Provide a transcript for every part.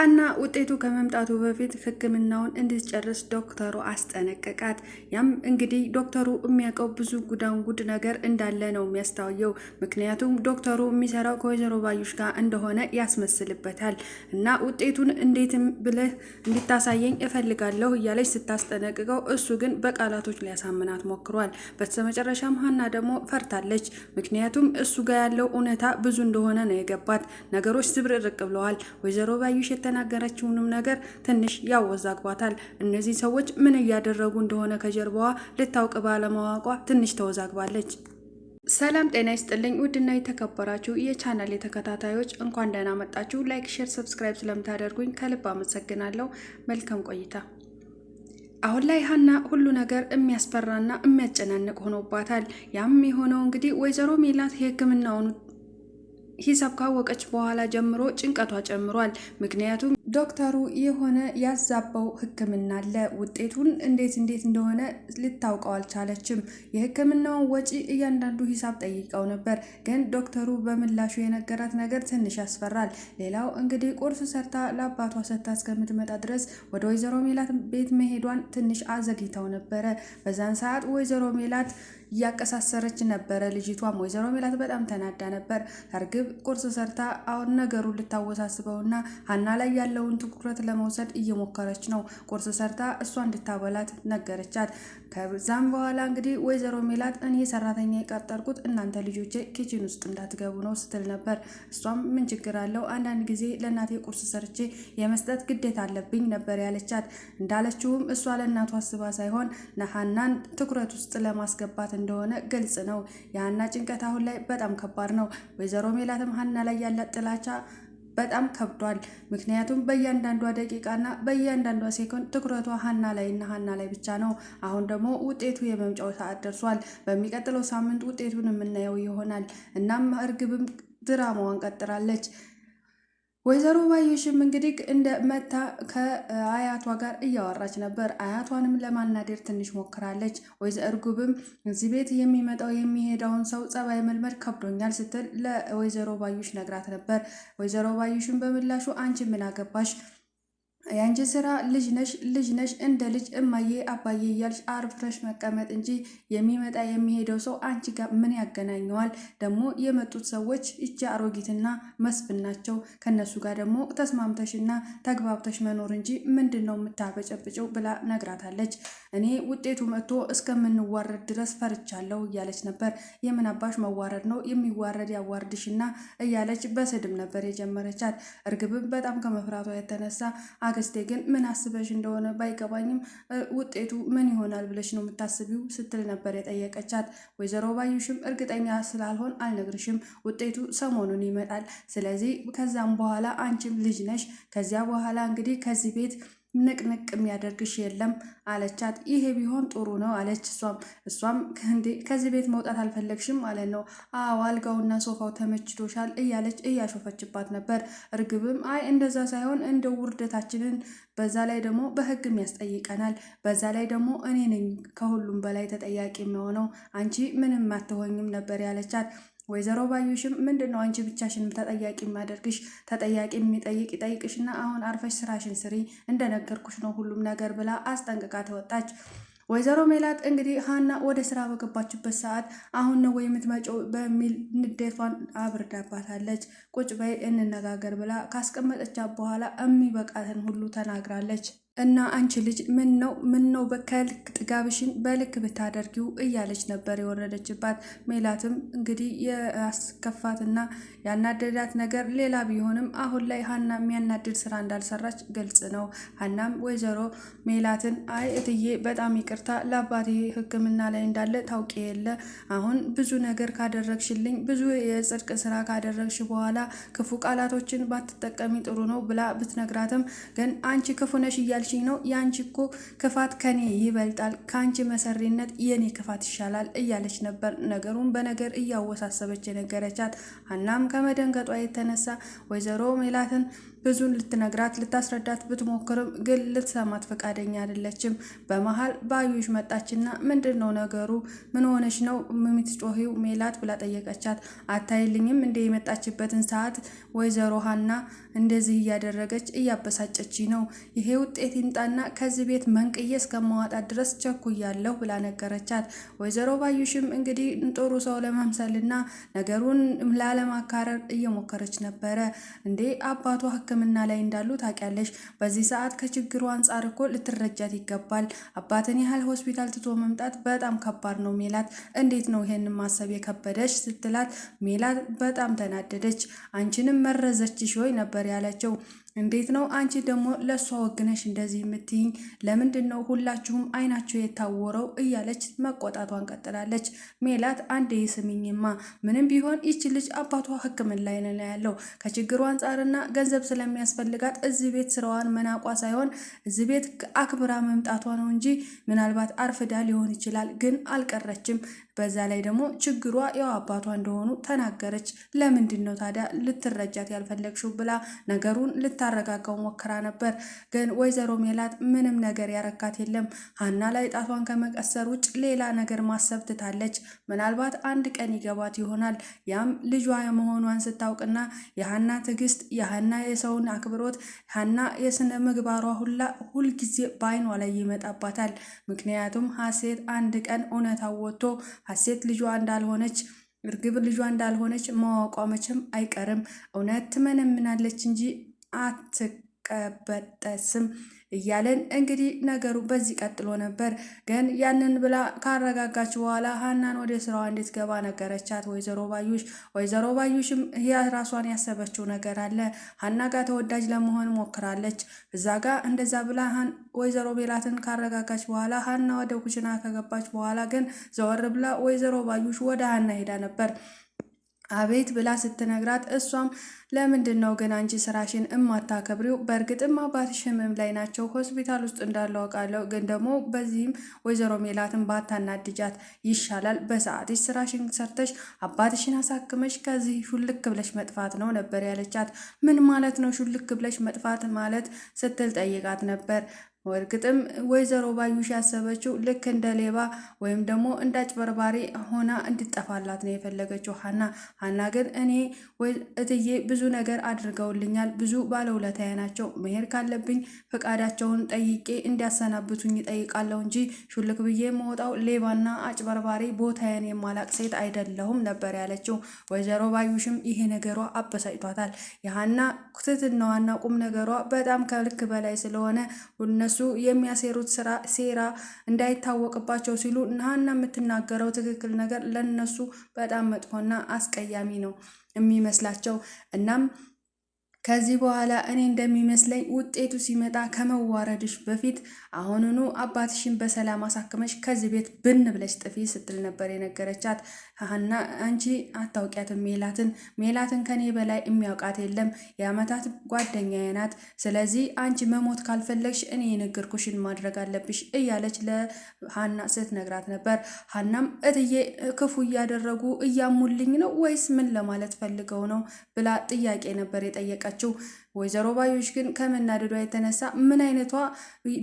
ሀና ውጤቱ ከመምጣቱ በፊት ሕክምናውን እንድትጨርስ ዶክተሩ አስጠነቀቃት። ያም እንግዲህ ዶክተሩ የሚያውቀው ብዙ ጉድ ነገር እንዳለ ነው የሚያስታውየው። ምክንያቱም ዶክተሩ የሚሰራው ከወይዘሮ ባዩሽ ጋር እንደሆነ ያስመስልበታል። እና ውጤቱን እንዴትም ብለህ እንድታሳየኝ እፈልጋለሁ እያለች ስታስጠነቅቀው፣ እሱ ግን በቃላቶች ሊያሳምናት ሞክሯል። በስተመጨረሻም ሀና ደግሞ ፈርታለች። ምክንያቱም እሱ ጋር ያለው እውነታ ብዙ እንደሆነ ነው የገባት። ነገሮች ዝብርርቅ ብለዋል። ወይዘሮ ባዩሽ የተናገረችውንም ነገር ትንሽ ያወዛግባታል። እነዚህ ሰዎች ምን እያደረጉ እንደሆነ ከጀርባዋ ልታውቅ ባለማወቋ ትንሽ ተወዛግባለች። ሰላም ጤና ይስጥልኝ ውድና የተከበራችሁ የቻናል ተከታታዮች እንኳን ደህና መጣችሁ። ላይክ፣ ሼር፣ ሰብስክራይብ ስለምታደርጉኝ ከልብ አመሰግናለሁ። መልካም ቆይታ። አሁን ላይ ሀና ሁሉ ነገር የሚያስፈራና የሚያጨናንቅ ሆኖባታል። ያም የሆነው እንግዲህ ወይዘሮ ሜላት የሕክምናውን ሂሳብ ካወቀች በኋላ ጀምሮ ጭንቀቷ ጨምሯል። ምክንያቱም ዶክተሩ የሆነ ያዛባው ሕክምና አለ። ውጤቱን እንዴት እንደሆነ ልታውቀው አልቻለችም። የሕክምናውን ወጪ እያንዳንዱ ሂሳብ ጠይቀው ነበር፣ ግን ዶክተሩ በምላሹ የነገራት ነገር ትንሽ ያስፈራል። ሌላው እንግዲህ ቁርስ ሰርታ ለአባቷ ሰጥታ እስከምትመጣ ድረስ ወደ ወይዘሮ ሜላት ቤት መሄዷን ትንሽ አዘግይተው ነበረ። በዛን ሰዓት ወይዘሮ ሜላት እያቀሳሰረች ነበረ። ልጅቷም ወይዘሮ ሜላት በጣም ተናዳ ነበር። እርግብ ቁርስ ሰርታ አሁን ነገሩን ልታወሳስበውና ሀና ላይ ያለውን ትኩረት ለመውሰድ እየሞከረች ነው። ቁርስ ሰርታ እሷ እንድታበላት ነገረቻት። ከዛም በኋላ እንግዲህ ወይዘሮ ሜላት እኔ ሰራተኛ የቀጠርኩት እናንተ ልጆቼ ኪችን ውስጥ እንዳትገቡ ነው ስትል ነበር። እሷም ምን ችግር አለው አንዳንድ ጊዜ ለእናቴ ቁርስ ሰርቼ የመስጠት ግዴታ አለብኝ ነበር ያለቻት። እንዳለችውም እሷ ለእናቷ አስባ ሳይሆን ሀናን ትኩረት ውስጥ ለማስገባት እንደሆነ ግልጽ ነው። የሀና ጭንቀት አሁን ላይ በጣም ከባድ ነው። ወይዘሮ ሜላትም ሀና ላይ ያላት ጥላቻ በጣም ከብዷል። ምክንያቱም በእያንዳንዷ ደቂቃና በእያንዳንዷ ሴኮንድ ትኩረቷ ሀና ላይ ብቻ ነው። አሁን ደግሞ ውጤቱ የመምጫው ሰዓት ደርሷል። በሚቀጥለው ሳምንት ውጤቱን የምናየው ይሆናል። እናም እርግብም ድራማዋን ቀጥላለች። ወይዘሮ ባዩሽም እንግዲህ እንደ መታ ከአያቷ ጋር እያወራች ነበር። አያቷንም ለማናደር ትንሽ ሞክራለች። ወይዘሮ እርግብም እዚህ ቤት የሚመጣው የሚሄደውን ሰው ጸባይ መልመድ ከብዶኛል ስትል ለወይዘሮ ባዩሽ ነግራት ነበር። ወይዘሮ ባዩሽም በምላሹ አንቺ ምን አገባሽ? ያንቺ ስራ ልጅ ነሽ እንደ ልጅ እማዬ አባዬ እያልሽ አርፍረሽ መቀመጥ እንጂ የሚመጣ የሚሄደው ሰው አንቺ ጋር ምን ያገናኘዋል? ደግሞ የመጡት ሰዎች እቺ አሮጊትና መስፍን ናቸው። ከነሱ ጋር ደግሞ ተስማምተሽና ተግባብተሽ መኖር እንጂ ምንድን ነው የምታበጨብጨው? ብላ ነግራታለች። እኔ ውጤቱ መጥቶ እስከምንዋረድ ድረስ ፈርቻለሁ እያለች ነበር። የምን አባሽ መዋረድ ነው? የሚዋረድ ያዋርድሽና እያለች በስድብ ነበር የጀመረቻት። እርግብም በጣም ከመፍራቷ የተነሳ አገስቴ ግን ምን አስበሽ እንደሆነ ባይገባኝም ውጤቱ ምን ይሆናል ብለሽ ነው የምታስቢው? ስትል ነበር የጠየቀቻት። ወይዘሮ ባዩሽም እርግጠኛ ስላልሆን አልነግርሽም፣ ውጤቱ ሰሞኑን ይመጣል። ስለዚህ ከዛም በኋላ አንቺም ልጅ ነሽ። ከዚያ በኋላ እንግዲህ ከዚህ ቤት ንቅንቅ የሚያደርግሽ የለም አለቻት። ይሄ ቢሆን ጥሩ ነው አለች። እሷም ከዚህ ቤት መውጣት አልፈለግሽም ማለት ነው? አዎ አልጋውና ሶፋው ተመችቶሻል እያለች እያሾፈችባት ነበር። እርግብም አይ እንደዛ ሳይሆን እንደ ውርደታችንን በዛ ላይ ደግሞ በሕግም ያስጠይቀናል። በዛ ላይ ደግሞ እኔ ነኝ ከሁሉም በላይ ተጠያቂ የሚሆነው አንቺ ምንም አትሆኝም ነበር ያለቻት። ወይዘሮ ባዩሽም ምንድነው አንቺ ብቻሽን ተጠያቂ የሚያደርግሽ? ተጠያቂ የሚጠይቅ ይጠይቅሽና አሁን አርፈሽ ስራሽን ስሪ፣ እንደነገርኩሽ ነው ሁሉም ነገር ብላ አስጠንቅቃ ተወጣች። ወይዘሮ ሜላት እንግዲህ ሀና ወደ ስራ በገባችበት ሰዓት አሁን ነው ወይ የምትመጪው በሚል ንዴቷን አብርዳባታለች። ቁጭ በይ እንነጋገር ብላ ካስቀመጠቻት በኋላ የሚበቃትን ሁሉ ተናግራለች። እና አንቺ ልጅ ምን ነው በከልክ ጥጋብሽን በልክ ብታደርጊው እያለች ነበር የወረደችባት። ሜላትም እንግዲህ ያስከፋትና ያናደዳት ነገር ሌላ ቢሆንም አሁን ላይ ሀና የሚያናድድ ስራ እንዳልሰራች ግልጽ ነው። ሀናም ወይዘሮ ሜላትን አይ እትዬ በጣም ይቅርታ ለአባቴ ሕክምና ላይ እንዳለ ታውቂ የለ አሁን ብዙ ነገር ካደረግሽልኝ ብዙ የጽድቅ ስራ ካደረግሽ በኋላ ክፉ ቃላቶችን ባትጠቀሚ ጥሩ ነው ብላ ብትነግራትም ግን አንቺ ክፉ ነሽ እያልሽኝ ነው? የአንቺ እኮ ክፋት ከኔ ይበልጣል፣ ከአንቺ መሰሪነት የኔ ክፋት ይሻላል እያለች ነበር ነገሩን በነገር እያወሳሰበች የነገረቻት። ሀናም ከመደንገጧ የተነሳ ወይዘሮ ሜላትን ብዙን ልትነግራት ልታስረዳት ብትሞክርም ግን ልትሰማት ፈቃደኛ አይደለችም። በመሀል ባዩሽ መጣችና ምንድን ነው ነገሩ? ምን ሆነች ነው የምትጮሂው ሜላት ብላ ጠየቀቻት። አታይልኝም እንደ የመጣችበትን ሰዓት ወይዘሮ ሀና እንደዚህ እያደረገች እያበሳጨች ነው። ይሄ ውጤት ይምጣና ከዚህ ቤት መንቅዬ እስከማዋጣት ድረስ ቸኩያለሁ ብላ ነገረቻት። ወይዘሮ ባዩሽም እንግዲህ ጥሩ ሰው ለመምሰልና ነገሩን ላለማካረር እየሞከረች ነበረ። እንዴ አባቷ ሕክምና ላይ እንዳሉ ታውቂያለሽ። በዚህ ሰዓት ከችግሩ አንጻር እኮ ልትረጃት ይገባል። አባትን ያህል ሆስፒታል ትቶ መምጣት በጣም ከባድ ነው ሜላት። እንዴት ነው ይሄን ማሰብ የከበደሽ ስትላት ሜላት በጣም ተናደደች። አንቺንም መረዘችሽ ወይ ነበር ያለችው። እንዴት ነው አንቺ ደግሞ ለእሷ ወግነሽ እንደዚህ የምትይኝ? ለምንድን ነው ሁላችሁም አይናቸው የታወረው? እያለች መቆጣቷን ቀጥላለች። ሜላት አንዴ ስሚኝማ፣ ምንም ቢሆን ይች ልጅ አባቷ ሕክምና ላይ ነው ያለው። ከችግሩ አንጻርና ገንዘብ ስለሚያስፈልጋት እዚህ ቤት ስራዋን መናቋ ሳይሆን እዚህ ቤት አክብራ መምጣቷ ነው እንጂ ምናልባት አርፍዳ ሊሆን ይችላል፣ ግን አልቀረችም። በዛ ላይ ደግሞ ችግሯ ያው አባቷ እንደሆኑ ተናገረች። ለምንድን ነው ታዲያ ልትረጃት ያልፈለግሽው? ብላ ነገሩን ልታረጋጋው ሞክራ ነበር። ግን ወይዘሮ ሜላት ምንም ነገር ያረካት የለም። ሀና ላይ ጣቷን ከመቀሰር ውጭ ሌላ ነገር ማሰብ ትታለች። ምናልባት አንድ ቀን ይገባት ይሆናል። ያም ልጇ መሆኗን ስታውቅና የሀና ትዕግስት፣ የሀና የሰውን አክብሮት፣ ሀና የስነ ምግባሯ ሁልጊዜ በአይኗ ላይ ይመጣባታል። ምክንያቱም ሀሴት አንድ ቀን እውነታው ወጥቶ ሀሴት ልጇ እንዳልሆነች እርግብ ልጇ እንዳልሆነች ማወቋ መቼም አይቀርም። እውነት ትመነምናለች እንጂ አትቀበጠስም እያለን እንግዲህ ነገሩ በዚህ ቀጥሎ ነበር። ግን ያንን ብላ ካረጋጋች በኋላ ሀናን ወደ ስራዋ እንድትገባ ነገረቻት ወይዘሮ ባዩሽ። ወይዘሮ ባዩሽም ራሷን ያሰበችው ነገር አለ። ሀና ጋር ተወዳጅ ለመሆን ሞክራለች። እዛ ጋር እንደዛ ብላ ወይዘሮ ሜላትን ካረጋጋች በኋላ ሀና ወደ ኩሽና ከገባች በኋላ ግን ዘወር ብላ ወይዘሮ ባዩሽ ወደ ሀና ሄዳ ነበር። አቤት ብላ ስትነግራት እሷም ለምንድን ነው ግን አንቺ ስራሽን እማታከብሪው? በእርግጥም አባትሽ ህመም ላይ ናቸው፣ ሆስፒታል ውስጥ እንዳለው አውቃለሁ። ግን ደግሞ በዚህም ወይዘሮ ሜላትን ባታናድጃት ይሻላል። በሰዓትሽ ስራሽን ሰርተሽ አባትሽን አሳክመሽ ከዚህ ሹልክ ብለሽ መጥፋት ነው ነበር ያለቻት። ምን ማለት ነው ሹልክ ብለሽ መጥፋት ማለት ስትል ጠይቃት ነበር። እርግጥም ወይዘሮ ባዩሽ ያሰበችው ልክ እንደ ሌባ ወይም ደግሞ እንደ አጭበርባሪ ሆና እንድጠፋላት ነው የፈለገችው ሀና ግን እኔ እትዬ ብዙ ነገር አድርገውልኛል፣ ብዙ ባለውለታዬ ናቸው። መሄድ ካለብኝ ፈቃዳቸውን ጠይቄ እንዲያሰናብቱኝ ጠይቃለሁ እንጂ ሹልክ ብዬ መውጣው ሌባና አጭበርባሪ ቦታዬን የማላቅ ሴት አይደለሁም ነበር ያለችው። ወይዘሮ ባዩሽም ይሄ ነገሯ አበሳጭቷታል። የሀና ትትናዋና ቁም ነገሯ በጣም ከልክ በላይ ስለሆነ እነሱ የሚያሴሩት ሴራ እንዳይታወቅባቸው ሲሉ ሀና የምትናገረው ትክክል ነገር ለነሱ በጣም መጥፎና አስቀያሚ ነው የሚመስላቸው። እናም ከዚህ በኋላ እኔ እንደሚመስለኝ ውጤቱ ሲመጣ ከመዋረድሽ በፊት አሁኑኑ አባትሽን በሰላም አሳክመሽ ከዚህ ቤት ብን ብለሽ ጥፊ ስትል ነበር የነገረቻት። ሀና አንቺ አታውቂያትም ሜላትን ከኔ በላይ የሚያውቃት የለም፣ የአመታት ጓደኛዬ ናት። ስለዚህ አንቺ መሞት ካልፈለግሽ እኔ የነገርኩሽን ማድረግ አለብሽ እያለች ለሀና ስትነግራት ነበር። ሀናም እትዬ ክፉ እያደረጉ እያሙልኝ ነው ወይስ ምን ለማለት ፈልገው ነው ብላ ጥያቄ ነበር የጠየቀችው። ወይዘሮ ባዩሽ ግን ከመናደዷ የተነሳ ምን አይነቷ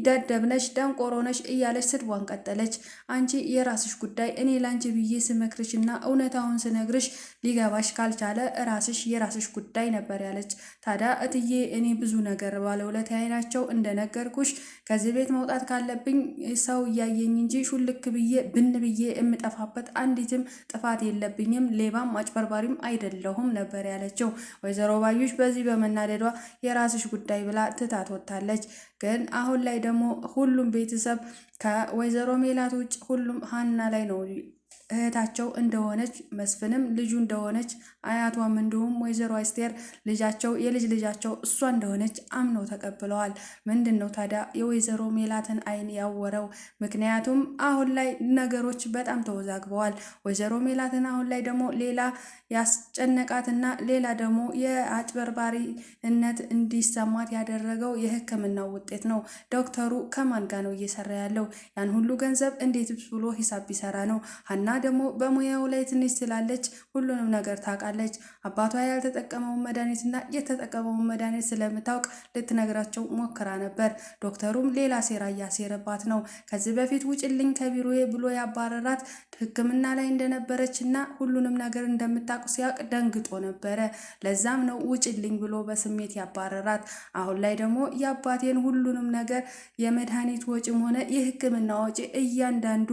ደደብነሽ ደንቆሮነሽ እያለች ስድቧን ቀጠለች። አንቺ የራስሽ ጉዳይ፣ እኔ ላንቺ ብዬ ስመክርሽና እውነታውን ስነግርሽ ሊገባሽ ካልቻለ ራስሽ የራስሽ ጉዳይ ነበር ያለች። ታዲያ እትዬ እኔ ብዙ ነገር ባለውለታዬ ናቸው፣ እንደነገርኩሽ ከዚህ ቤት መውጣት ካለብኝ ሰው እያየኝ እንጂ ሹልክ ብዬ ብን ብዬ የምጠፋበት አንዲትም ጥፋት የለብኝም፣ ሌባም አጭበርባሪም አይደለሁም ነበር ያለችው። ወይዘሮ ባዩሽ በዚህ በመናደዷ የራስሽ ጉዳይ ብላ ትታት ወጥታለች። ግን አሁን ላይ ደግሞ ሁሉም ቤተሰብ ከወይዘሮ ሜላት ውጭ ሁሉም ሀና ላይ ነው እህታቸው እንደሆነች መስፍንም ልጁ እንደሆነች አያቷም እንዲሁም ወይዘሮ አስቴር ልጃቸው የልጅ ልጃቸው እሷ እንደሆነች አምነው ተቀብለዋል። ምንድን ነው ታዲያ የወይዘሮ ሜላትን አይን ያወረው? ምክንያቱም አሁን ላይ ነገሮች በጣም ተወዛግበዋል። ወይዘሮ ሜላትን አሁን ላይ ደግሞ ሌላ ያስጨነቃትና ሌላ ደግሞ የአጭበርባሪነት እንዲሰማት ያደረገው የሕክምናው ውጤት ነው። ዶክተሩ ከማን ጋር ነው እየሰራ ያለው? ያን ሁሉ ገንዘብ እንዴት ብሎ ሂሳብ ቢሰራ ነው? ሀና ደግሞ በሙያው ላይ ትንሽ ስላለች ሁሉንም ነገር ታውቃለች። አባቷ ያልተጠቀመውን መድኃኒትና የተጠቀመውን መድኃኒት ስለምታውቅ ልትነግራቸው ሞክራ ነበር። ዶክተሩም ሌላ ሴራ እያሴረባት ነው። ከዚህ በፊት ውጭልኝ ከቢሮዬ ብሎ ያባረራት ሕክምና ላይ እንደነበረች እና ሁሉንም ነገር እንደምታውቅ ሲያውቅ ደንግጦ ነበረ። ለዛም ነው ውጭልኝ ብሎ በስሜት ያባረራት። አሁን ላይ ደግሞ የአባቴን ሁሉንም ነገር የመድኃኒት ወጪም ሆነ የሕክምና ወጪ እያንዳንዱ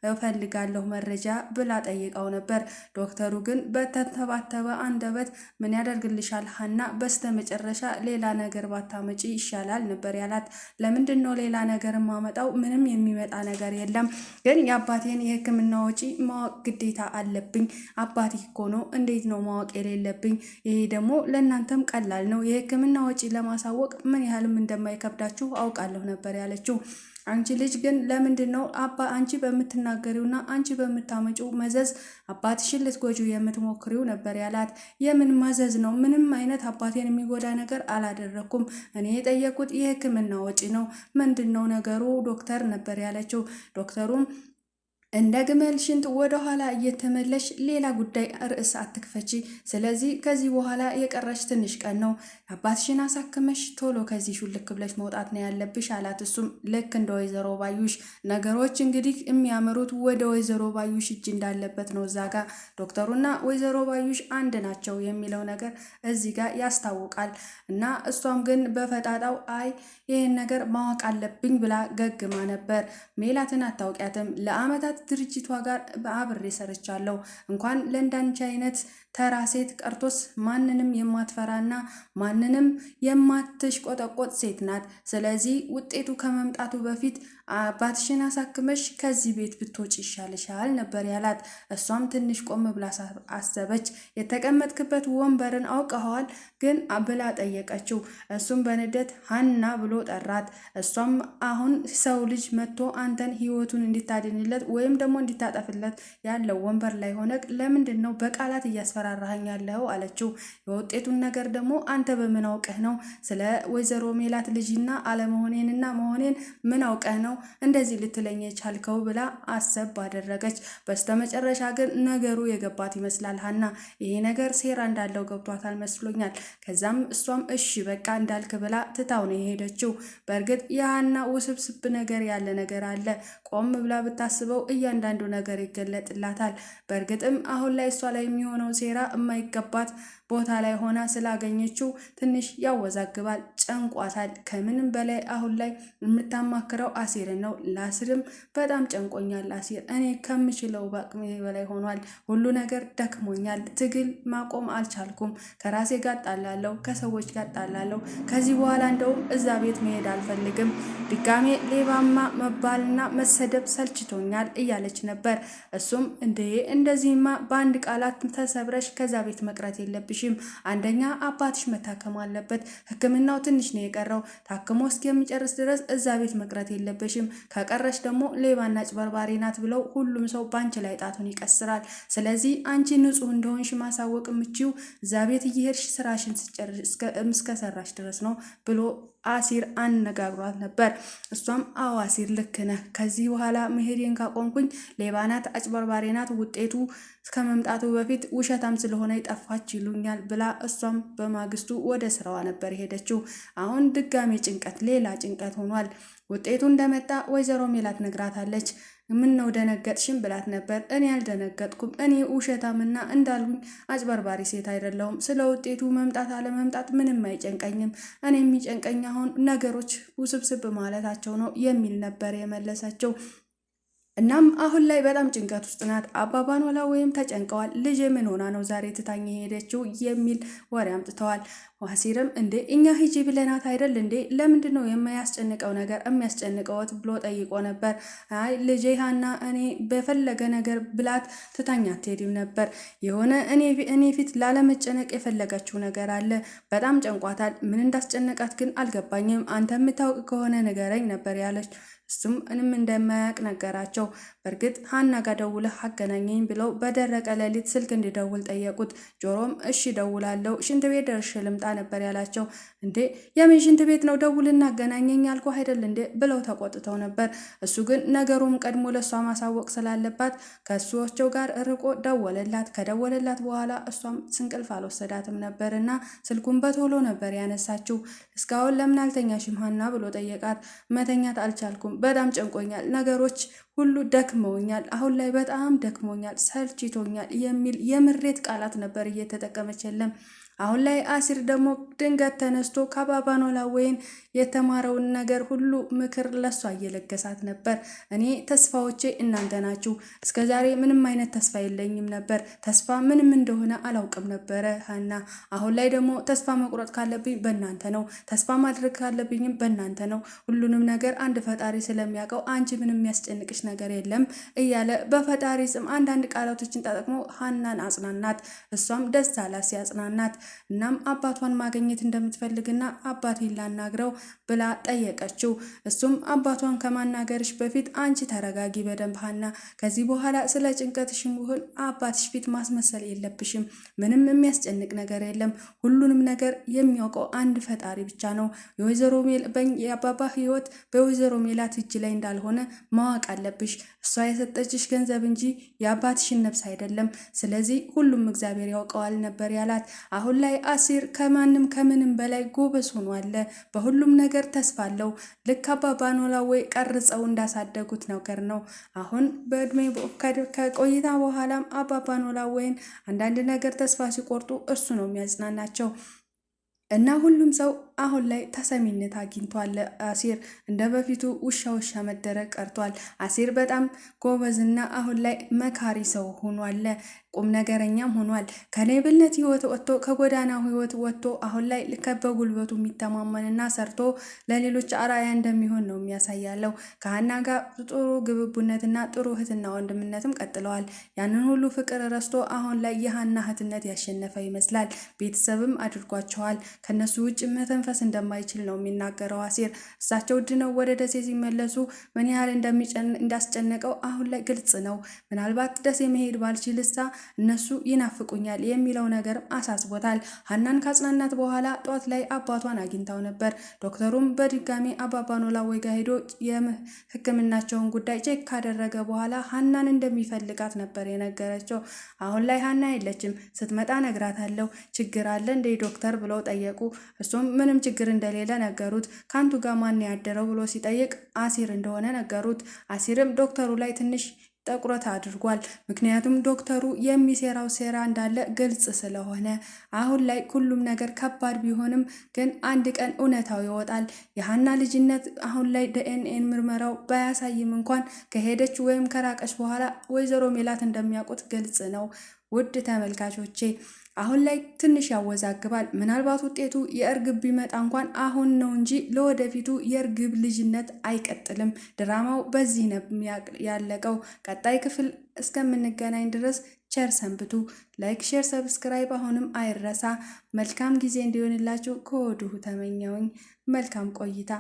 እፈልጋለሁ መረጃ ብላ ጠይቀው ነበር። ዶክተሩ ግን በተንተባተበ አንደበት ምን ያደርግልሻል ሀና፣ በስተመጨረሻ ሌላ ነገር ባታመጪ ይሻላል ነበር ያላት። ለምንድን ነው ሌላ ነገር ማመጣው? ምንም የሚመጣ ነገር የለም፣ ግን የአባቴን የሕክምና ወጪ ማወቅ ግዴታ አለብኝ። አባቴ እኮ ነው፣ እንዴት ነው ማወቅ የሌለብኝ? ይሄ ደግሞ ለእናንተም ቀላል ነው። የሕክምና ወጪ ለማሳወቅ ምን ያህልም እንደማይከብዳችሁ አውቃለሁ ነበር ያለችው። አንቺ ልጅ ግን ለምንድን ነው አንቺ በምትናገሪውና አንቺ በምታመጪው መዘዝ አባትሽን ልትጎጂው የምትሞክሪው ነበር ያላት። የምን መዘዝ ነው? ምንም አይነት አባቴን የሚጎዳ ነገር አላደረኩም። እኔ የጠየቁት የሕክምና ወጪ ነው። ምንድን ነው ነገሩ ዶክተር ነበር ያለችው። ዶክተሩም እንደ ግመል ሽንጥ ወደ ኋላ እየተመለሽ ሌላ ጉዳይ ርዕስ አትክፈቺ። ስለዚህ ከዚህ በኋላ የቀረሽ ትንሽ ቀን ነው። አባትሽን አሳክመሽ ቶሎ ከዚህ ሹልክ ብለሽ መውጣት ነው ያለብሽ አላት። እሱም ልክ እንደ ወይዘሮ ባዩሽ ነገሮች እንግዲህ የሚያምሩት ወደ ወይዘሮ ባዩሽ እጅ እንዳለበት ነው። እዛ ጋር ዶክተሩና ወይዘሮ ባዩሽ አንድ ናቸው የሚለው ነገር እዚህ ጋር ያስታውቃል። እና እሷም ግን በፈጣጣው አይ ይህን ነገር ማወቅ አለብኝ ብላ ገግማ ነበር። ሜላትን አታውቂያትም? ለአመታት ድርጅቷ ጋር በአብሬ ሰርቻለሁ። እንኳን ለእንዳንቺ አይነት ተራ ሴት ቀርቶስ ማንንም የማትፈራና ማንንም የማትሽቆጠቆጥ ሴት ናት። ስለዚህ ውጤቱ ከመምጣቱ በፊት አባትሽን አሳክመሽ ከዚህ ቤት ብትወጪ ይሻልሻል ነበር ያላት። እሷም ትንሽ ቆም ብላ አሰበች። የተቀመጥክበት ወንበርን አውቀኸዋል ግን ብላ ጠየቀችው። እሱም በንዴት ሀና ብሎ ጠራት። እሷም አሁን ሰው ልጅ መጥቶ አንተን ህይወቱን እንዲታድንለት ወይም ደግሞ እንዲታጠፍለት ያለው ወንበር ላይ ሆነ ለምንድን ነው በቃላት እያስፈራራኸኝ ያለው አለችው። የውጤቱን ነገር ደግሞ አንተ በምን አውቀህ ነው? ስለ ወይዘሮ ሜላት ልጅና አለመሆኔንና መሆኔን ምን አውቀህ ነው እንደዚህ ልትለኝ የቻልከው ብላ አሰብ አደረገች። በስተመጨረሻ ግን ነገሩ የገባት ይመስላል ሀና። ይሄ ነገር ሴራ እንዳለው ገብቷታል መስሎኛል። ከዛም እሷም እሺ በቃ እንዳልክ ብላ ትታው ነው የሄደችው። በእርግጥ የሀና ውስብስብ ነገር ያለ ነገር አለ። ቆም ብላ ብታስበው እያንዳንዱ ነገር ይገለጥላታል። በእርግጥም አሁን ላይ እሷ ላይ የሚሆነው ሴራ የማይገባት ቦታ ላይ ሆና ስላገኘችው ትንሽ ያወዛግባል፣ ጨንቋታል። ከምንም በላይ አሁን ላይ የምታማክረው አሲርን ነው። ለአሲርም በጣም ጨንቆኛል አሲር፣ እኔ ከምችለው በአቅሜ በላይ ሆኗል። ሁሉ ነገር ደክሞኛል። ትግል ማቆም አልቻልኩም። ከራሴ ጋር ጣላለሁ፣ ከሰዎች ጋር ጣላለሁ። ከዚህ በኋላ እንደውም እዛ ቤት መሄድ አልፈልግም። ድጋሜ ሌባማ መባልና መሰደብ ሰልችቶኛል እያለች ነበር። እሱም እንደዚህማ በአንድ ቃላት ተሰብረሽ ከዛ ቤት መቅረት የለብሽም። አንደኛ አባትሽ መታከም አለበት። ሕክምናው ትንሽ ነው የቀረው። ታክሞ እስከሚጨርስ ድረስ እዛ ቤት መቅረት የለብሽም። ከቀረሽ ደግሞ ሌባና አጭበርባሪ ናት ብለው ሁሉም ሰው ባንቺ ላይ ጣቱን ይቀስራል። ስለዚህ አንቺ ንጹሕ እንደሆንሽ ማሳወቅ የምችው እዛ ቤት እየሄድሽ ስራሽን እስከሰራሽ ድረስ ነው ብሎ አሲር አነጋግሯት ነበር። እሷም አዎ አሲር ልክ ነህ፣ ከዚህ በኋላ መሄዴን ካቆምኩኝ ሌባ ናት፣ አጭበርባሪ ናት፣ ውጤቱ ከመምጣቱ በፊት ውሸታም ስለሆነ ይጠፋች ይሉኛል ብላ እሷም በማግስቱ ወደ ስራዋ ነበር የሄደችው። አሁን ድጋሜ ጭንቀት፣ ሌላ ጭንቀት ሆኗል። ውጤቱ እንደመጣ ወይዘሮ ሜላት ነግራታለች። ምን ነው ደነገጥሽም ብላት ነበር። እኔ አልደነገጥኩም። እኔ ውሸታምና እንዳልሁኝ አጭበርባሪ ሴት አይደለሁም። ስለ ውጤቱ መምጣት አለመምጣት ምንም አይጨንቀኝም። እኔ የሚጨንቀኝ አሁን ነገሮች ውስብስብ ማለታቸው ነው የሚል ነበር የመለሰችው። እናም አሁን ላይ በጣም ጭንቀት ውስጥ ናት። አባባ ኖላዊም ተጨንቀዋል። ልጄ ምን ሆና ነው ዛሬ ትታኝ የሄደችው የሚል ወሬ አምጥተዋል። አሲርም እንዴ እኛ ሂጂ ብለናት አይደል እንዴ ለምንድን ነው የማያስጨንቀው ነገር የሚያስጨንቀውት ብሎ ጠይቆ ነበር። አይ ልጄ ሀና እኔ በፈለገ ነገር ብላት ትታኝ አትሄድም ነበር። የሆነ እኔ ፊት ላለመጨነቅ የፈለገችው ነገር አለ። በጣም ጨንቋታል። ምን እንዳስጨነቃት ግን አልገባኝም። አንተ የምታውቅ ከሆነ ንገረኝ ነበር ያለች። እሱም ምንም እንደማያውቅ ነገራቸው። በእርግጥ ሀና ጋር ደውለህ አገናኘኝ ብለው በደረቀ ሌሊት ስልክ እንዲደውል ጠየቁት። ጆሮም እሺ ደውላለሁ፣ ሽንት ቤት ደርሼ ልምጣ ነበር ያላቸው። እንዴ የምን ሽንት ቤት ነው? ደውልና አገናኘኝ ያልኩ አይደል እንዴ ብለው ተቆጥተው ነበር። እሱ ግን ነገሩም ቀድሞ ለእሷ ማሳወቅ ስላለባት ከእሷቸው ጋር ርቆ ደወለላት። ከደወለላት በኋላ እሷም ስንቅልፍ አልወሰዳትም ነበርና ስልኩን በቶሎ ነበር ያነሳችው። እስካሁን ለምን አልተኛሽም ሀና ብሎ ጠየቃት። መተኛት አልቻልኩም፣ በጣም ጨንቆኛል፣ ነገሮች ሁሉ ደክመውኛል፣ አሁን ላይ በጣም ደክሞኛል፣ ሰልችቶኛል የሚል የምሬት ቃላት ነበር እየተጠቀመች የለም። አሁን ላይ አሲር ደግሞ ድንገት ተነስቶ ከአባባ ኖላዊን የተማረውን ነገር ሁሉ ምክር ለሷ እየለገሳት ነበር። እኔ ተስፋዎቼ እናንተ ናችሁ። እስከዛሬ ምንም አይነት ተስፋ የለኝም ነበር። ተስፋ ምንም እንደሆነ አላውቅም ነበረ ሀና። አሁን ላይ ደግሞ ተስፋ መቁረጥ ካለብኝ በእናንተ ነው። ተስፋ ማድረግ ካለብኝም በእናንተ ነው። ሁሉንም ነገር አንድ ፈጣሪ ስለሚያውቀው አንቺ ምንም የሚያስጨንቅሽ ነገር የለም እያለ በፈጣሪ ስም አንዳንድ ቃላቶችን ተጠቅሞ ሀናን አጽናናት። እሷም ደስ አላት ሲያጽናናት። እናም አባቷን ማግኘት እንደምትፈልግና አባቴን ላናግረው ብላ ጠየቀችው። እሱም አባቷን ከማናገርሽ በፊት አንቺ ተረጋጊ በደንብ ሀና፣ ከዚህ በኋላ ስለ ጭንቀትሽም ይሁን አባትሽ ፊት ማስመሰል የለብሽም። ምንም የሚያስጨንቅ ነገር የለም። ሁሉንም ነገር የሚያውቀው አንድ ፈጣሪ ብቻ ነው። የአባባ ህይወት በወይዘሮ ሜላት እጅ ላይ እንዳልሆነ ማወቅ አለብሽ። እሷ የሰጠችሽ ገንዘብ እንጂ የአባትሽን ነፍስ አይደለም። ስለዚህ ሁሉም እግዚአብሔር ያውቀዋል ነበር ያላት። አሁን ላይ አሲር ከማንም ከምንም በላይ ጎበዝ ሆኗል። በሁሉም ነገር ተስፋ አለው። ልክ አባባ ኖላዊ ቀርጸው እንዳሳደጉት ነገር ነው። አሁን በእድሜ ከቆይታ በኋላም አባባ ኖላዊን አንዳንድ ነገር ተስፋ ሲቆርጡ እሱ ነው የሚያጽናናቸው። እና ሁሉም ሰው አሁን ላይ ተሰሚነት አግኝቷል። አሲር እንደ በፊቱ ውሻ መደረግ ቀርቷል። አሲር በጣም ጎበዝና አሁን ላይ መካሪ ሰው ሆኗል። ቁም ነገረኛም ሆኗል። ከሌብነት ህይወት ወጥቶ ከጎዳና ህይወት ወጥቶ አሁን ላይ በጉልበቱ የሚተማመንና ሰርቶ ለሌሎች አርአያ እንደሚሆን ነው የሚያሳያለው። ከሀና ጋር ጥሩ ግብቡነትና ጥሩ እህትና ወንድምነትም ቀጥለዋል። ያንን ሁሉ ፍቅር ረስቶ አሁን ላይ የሀና እህትነት ያሸነፈ ይመስላል። ቤተሰብም አድርጓቸዋል። ከነሱ ውጭ መተንፈስ እንደማይችል ነው የሚናገረው አሲር። እሳቸው ድነው ወደ ደሴ ሲመለሱ ምን ያህል እንዳስጨነቀው አሁን ላይ ግልጽ ነው። ምናልባት ደሴ መሄድ ባልችልሳ እነሱ ይናፍቁኛል የሚለው ነገር አሳስቦታል። ሀናን ካጽናናት በኋላ ጧት ላይ አባቷን አግኝታው ነበር። ዶክተሩም በድጋሚ አባባ ኖላዊ ጋር ሄዶ የሕክምናቸውን ጉዳይ ቼክ ካደረገ በኋላ ሀናን እንደሚፈልጋት ነበር የነገረችው። አሁን ላይ ሀና የለችም። ስትመጣ ነግራታለሁ። ችግር አለ እንደ ዶክተር ብለው ጠየቁ። እሱም ምንም ችግር እንደሌለ ነገሩት። ካንቱ ጋር ማን ያደረው ብሎ ሲጠይቅ አሲር እንደሆነ ነገሩት። አሲርም ዶክተሩ ላይ ትንሽ ጠቁረት አድርጓል። ምክንያቱም ዶክተሩ የሚሰራው ሴራ እንዳለ ግልጽ ስለሆነ አሁን ላይ ሁሉም ነገር ከባድ ቢሆንም ግን አንድ ቀን እውነታው ይወጣል። የሀና ልጅነት አሁን ላይ ዲኤንኤን ምርመራው ባያሳይም እንኳን ከሄደች ወይም ከራቀች በኋላ ወይዘሮ ሜላት እንደሚያውቁት ግልጽ ነው። ውድ ተመልካቾቼ አሁን ላይ ትንሽ ያወዛግባል። ምናልባት ውጤቱ የእርግብ ቢመጣ እንኳን አሁን ነው እንጂ ለወደፊቱ የእርግብ ልጅነት አይቀጥልም። ድራማው በዚህ ነው ያለቀው። ቀጣይ ክፍል እስከምንገናኝ ድረስ ቸር ሰንብቱ። ላይክ፣ ሼር፣ ሰብስክራይብ አሁንም አይረሳ። መልካም ጊዜ እንዲሆንላችሁ ከወዲሁ ተመኘውኝ። መልካም ቆይታ